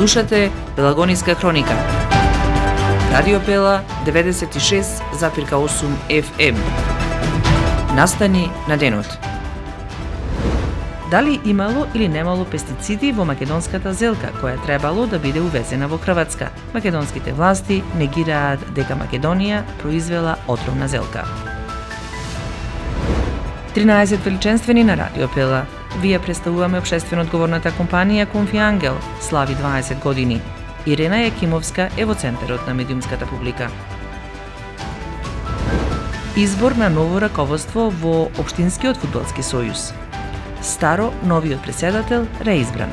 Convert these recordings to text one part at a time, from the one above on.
Слушате Пелагониска хроника. Радио Пела 96,8 FM. Настани на денот. Дали имало или немало пестициди во македонската зелка, која требало да биде увезена во Хрватска? Македонските власти негираат дека Македонија произвела отровна зелка. 13 величенствени на Радио Пела. Вие представуваме општествено одговорната компанија Конфиангел, слави 20 години. Ирена Јакимовска е во центарот на медиумската публика. Избор на ново раководство во Општинскиот фудбалски сојуз. Старо, новиот председател реизбран.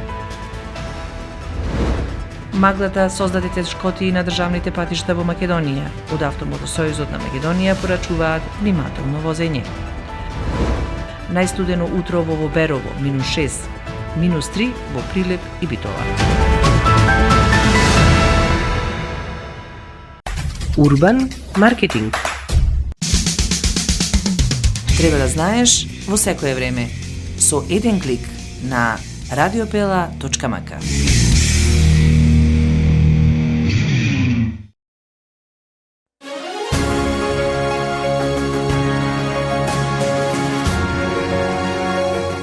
Маглата создаде тешкоти на државните патишта во Македонија. Од Автомотосојузот на Македонија порачуваат внимателно возење. Најстудено утро во Берово, -6, -3 во Прилеп и Битола. Урбан маркетинг. Треба да знаеш во секое време. Со еден клик на radiopela.mk.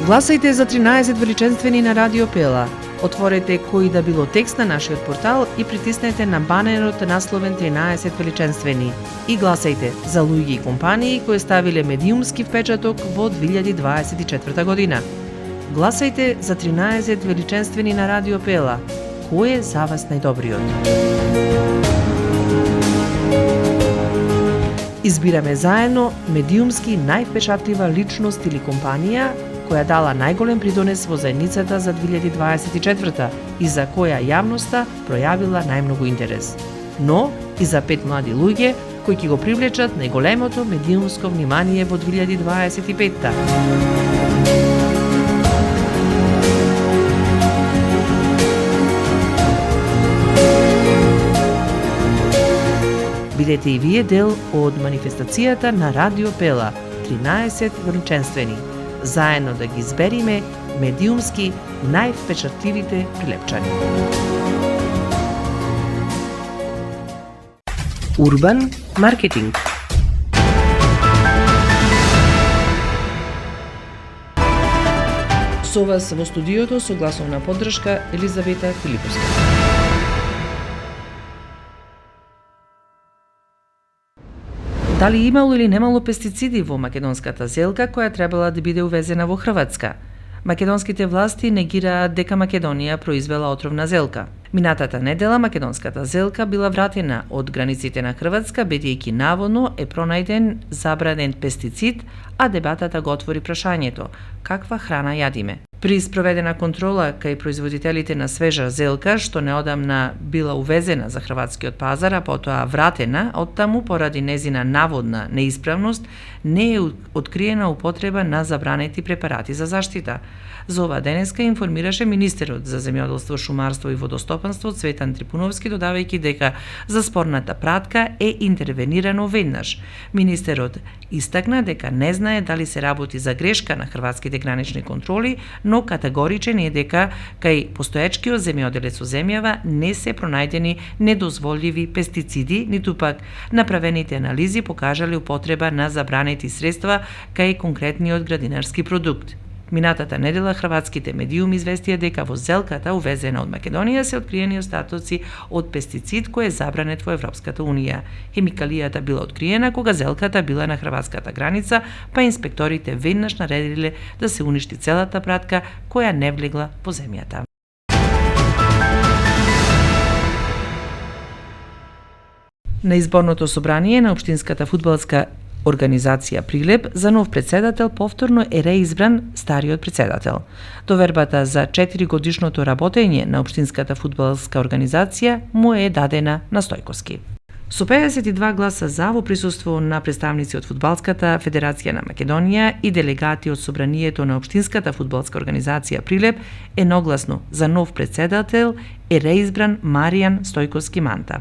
Гласајте за 13 величенствени на Радио Пела. Отворете кој да било текст на нашиот портал и притиснете на банерот насловен 13 величенствени. И гласајте за луѓе и компании кои ставиле медиумски впечаток во 2024 година. Гласајте за 13 величенствени на Радио Пела. Кој е за вас најдобриот? Избираме заедно медиумски највпечатлива личност или компанија која дала најголем придонес во заедницата за 2024 и за која јавноста пројавила најмногу интерес. Но и за 5 млади луѓе кои ќе го привлечат најголемото медиумско внимание во 2025-та. Бидете и вие дел од манифестацијата на Радио Пела 13 величенствени. Заедно да ги избериме медиумски највпечатливите прилепчани. Урбан маркетинг. Со вас во студиото со гласовна поддршка Елизавета Филиповска. Дали имало или немало пестициди во македонската зелка која требала да биде увезена во Хрватска? Македонските власти негираат дека Македонија произвела отровна зелка. Минатата недела македонската зелка била вратена од границите на Хрватска бидејќи наводно е пронајден забранен пестицид, а дебатата го отвори прашањето: каква храна јадиме? При спроведена контрола кај производителите на свежа зелка, што неодамна била увезена за хрватскиот пазар, а потоа вратена оттаму поради незина наводна неисправност, не е откриена употреба на забранети препарати за заштита. За ова денеска информираше министерот за земјоделство, шумарство и водостопанство Цветан Трипуновски, додавајќи дека за спорната пратка е интервенирано веднаш. Министерот истакна дека не знае дали се работи за грешка на хрватските гранични контроли, но категоричен е дека кај постоечкиот земјоделец со земјава не се пронајдени недозволиви пестициди, ниту пак направените анализи покажале употреба на забранети средства кај конкретниот градинарски продукт. Минатата недела хрватските медиуми известија дека во зелката увезена од Македонија се откриени остатоци од пестицид кој е забранет во Европската унија. Хемикалијата била откриена кога зелката била на хрватската граница, па инспекторите веднаш наредиле да се уништи целата пратка која не влегла во земјата. На изборното собрание на Општинската фудбалска организација Прилеп за нов председател повторно е реизбран стариот председател. Довербата за 4 годишното работење на Општинската фудбалска организација му е дадена на Стојковски. Со 52 гласа за во присуство на представници од Фудбалската федерација на Македонија и делегати од собранието на Општинската фудбалска организација Прилеп, едногласно за нов председател е реизбран Маријан Стојковски Манта.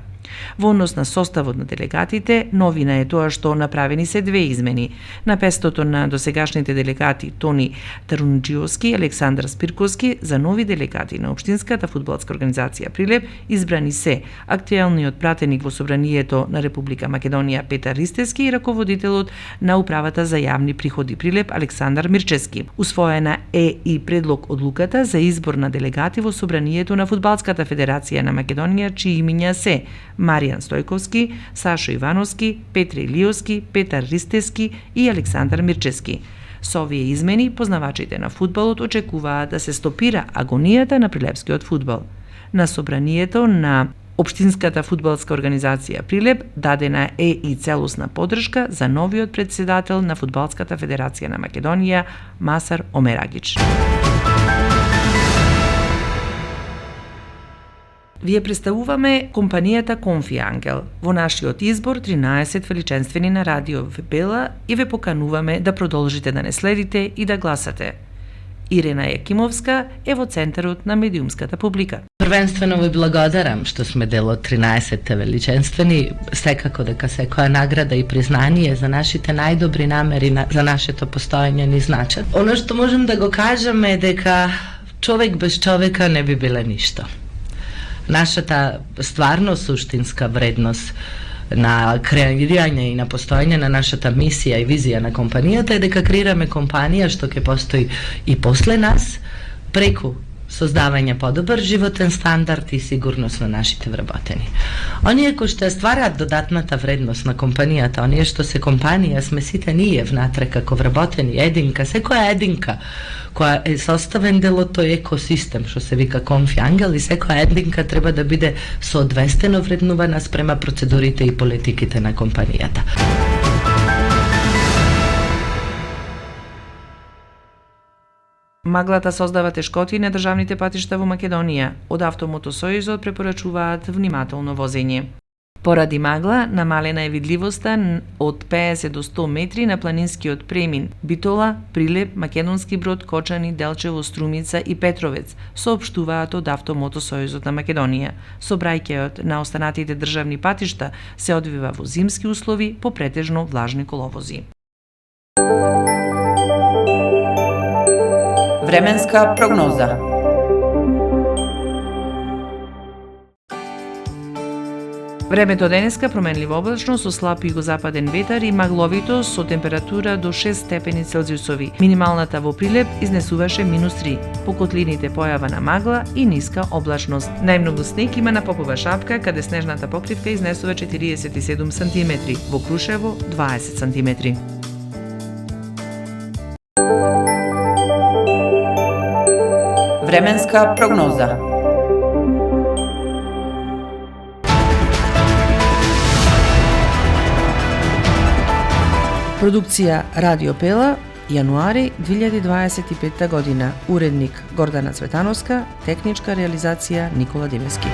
Во однос на составот на делегатите, новина е тоа што направени се две измени. На местото на досегашните делегати Тони Тарунџиовски и Александар Спирковски за нови делегати на Општинската фудбалска организација Прилеп избрани се актуелниот пратеник во Собранието на Република Македонија Петар Ристевски и раководителот на управата за јавни приходи Прилеп Александар Мирчевски. Усвоена е и предлог одлуката за избор на делегати во Собранието на Фудбалската федерација на Македонија, чии имиња се Маријан Стојковски, Сашо Ивановски, Петре Илиовски, Петар Ристевски и Александар Мирчевски. Со овие измени, познавачите на фудбалот очекуваат да се стопира агонијата на прилепскиот фудбал. На собранието на Општинската фудбалска организација Прилеп дадена е и целосна поддршка за новиот председател на Фудбалската федерација на Македонија Масар Омерагич. Вие представуваме компанијата Конфи Ангел. Во нашиот избор 13 величенствени на Радио Бела и ве покануваме да продолжите да не следите и да гласате. Ирена Јакимовска е во центарот на медиумската публика. Првенствено ви благодарам што сме дел од 13 величенствени, секако дека секоја награда и признание за нашите најдобри намери за нашето постоење ни значат. Оно што можем да го кажеме е дека човек без човека не би биле ништо. Нашата стварно суштинска вредност на креирање и на постоење на нашата мисија и визија на компанијата е дека креираме компанија што ќе постои и после нас, преку создавање подобар животен стандард и сигурност на нашите вработени. Оние кои што ствараат додатната вредност на компанијата, оние што се компанија, сме сите ние внатре како вработени, единка, секоја единка која е составен дел од тој екосистем што се вика Конфи Ангел, и секоја единка треба да биде соодвестено вреднувана спрема процедурите и политиките на компанијата. Маглата создава тешкоти на државните патишта во Македонија. Од Автомотосојузот препорачуваат внимателно возење. Поради магла, намалена е видливоста од 50 до 100 метри на планинскиот премин Битола, Прилеп, Македонски Брод, Кочани, Делчево, Струмица и Петровец, соопштуваат од Автомотосојузот на Македонија. Сообраќајот на останатите државни патишта се одвива во зимски услови по претежно влажни коловози. Временска прогноза. Времето денеска променливо облачно со слаб југозападен ветар и магловито со температура до 6 степени Целзиусови. Минималната во Прилеп изнесуваше -3. По котлините појава на магла и ниска облачност. Најмногу снег има на Попова шапка, каде снежната покривка изнесува 47 см, во Крушево 20 см. Временска прогноза. Продукција Радио Пела, јануари 2025 година. Уредник Гордана Цветановска, техничка реализација Никола Девески.